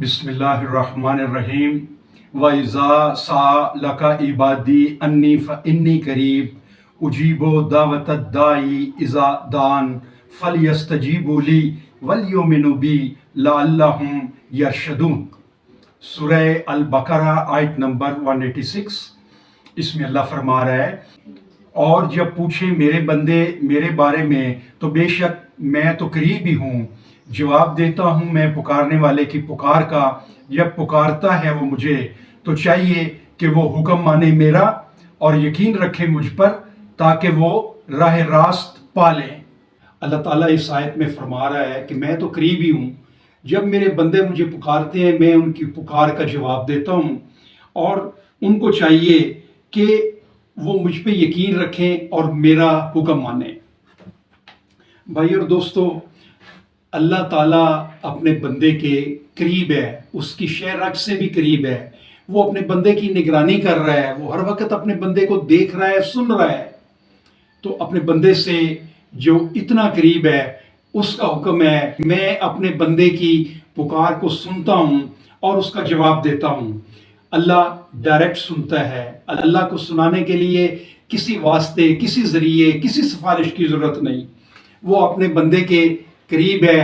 بسم اللہ الرحمن الرحیم وَإِذَا سَأَلَكَ عِبَادِي أَنِّي فَإِنِّي قَرِيبٌ أُجِيبُ دَعْوَةَ الدَّاعِ إِذَا دَعَانِ فَلْيَسْتَجِیبُوا لِی وَلْیُؤْمِنُوا بِی لَعَلَّهُمْ یرشدون۔ سورہ البقرہ آیت نمبر 186۔ اس میں اللہ فرما رہا ہے، اور جب پوچھیں میرے بندے میرے بارے میں تو بے شک میں تو قریب ہی ہوں، جواب دیتا ہوں میں پکارنے والے کی پکار کا۔ جب پکارتا ہے وہ مجھے تو چاہیے کہ وہ حکم مانے میرا اور یقین رکھے مجھ پر تاکہ وہ راہ راست پالیں۔ اللہ تعالیٰ اس آیت میں فرما رہا ہے کہ میں تو قریب ہی ہوں، جب میرے بندے مجھے پکارتے ہیں میں ان کی پکار کا جواب دیتا ہوں، اور ان کو چاہیے کہ وہ مجھ پہ یقین رکھیں اور میرا حکم مانیں۔ بھائی اور دوستو، اللہ تعالیٰ اپنے بندے کے قریب ہے، اس کی شہ رگ سے بھی قریب ہے۔ وہ اپنے بندے کی نگرانی کر رہا ہے، وہ ہر وقت اپنے بندے کو دیکھ رہا ہے، سن رہا ہے۔ تو اپنے بندے سے جو اتنا قریب ہے، اس کا حکم ہے میں اپنے بندے کی پکار کو سنتا ہوں اور اس کا جواب دیتا ہوں۔ اللہ ڈائریکٹ سنتا ہے۔ اللہ کو سنانے کے لیے کسی واسطے، کسی ذریعے، کسی سفارش کی ضرورت نہیں۔ وہ اپنے بندے کے قریب ہے،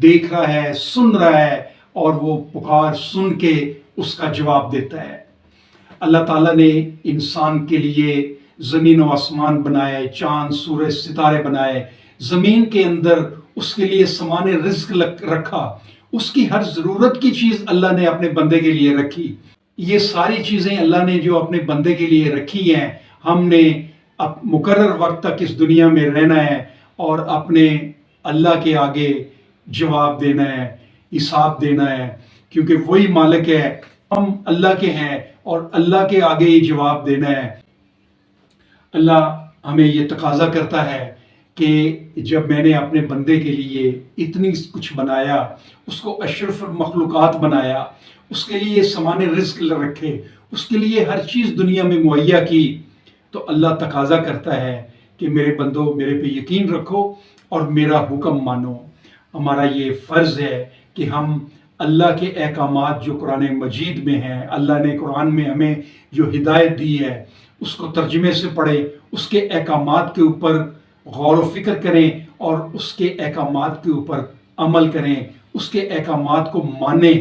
دیکھ رہا ہے، سن رہا ہے، اور وہ پکار سن کے اس کا جواب دیتا ہے۔ اللہ تعالیٰ نے انسان کے لیے زمین و آسمان بنائے، چاند سورج ستارے بنائے، زمین کے اندر اس کے لیے سامان رزق رکھا، اس کی ہر ضرورت کی چیز اللہ نے اپنے بندے کے لیے رکھی۔ یہ ساری چیزیں اللہ نے جو اپنے بندے کے لیے رکھی ہیں، ہم نے مقرر وقت تک اس دنیا میں رہنا ہے اور اپنے اللہ کے آگے جواب دینا ہے، حساب دینا ہے، کیونکہ وہی مالک ہے، ہم اللہ کے ہیں اور اللہ کے آگے ہی جواب دینا ہے۔ اللہ ہمیں یہ تقاضا کرتا ہے کہ جب میں نے اپنے بندے کے لیے اتنی کچھ بنایا، اس کو اشرف المخلوقات بنایا، اس کے لیے سامان رزق رکھے، اس کے لیے ہر چیز دنیا میں مہیا کی، تو اللہ تقاضا کرتا ہے کہ میرے بندو میرے پہ یقین رکھو اور میرا حکم مانو۔ ہمارا یہ فرض ہے کہ ہم اللہ کے احکامات جو قرآن مجید میں ہیں، اللہ نے قرآن میں ہمیں جو ہدایت دی ہے، اس کو ترجمے سے پڑھیں، اس کے احکامات کے اوپر غور و فکر کریں اور اس کے احکامات کے اوپر عمل کریں، اس کے احکامات کو مانیں۔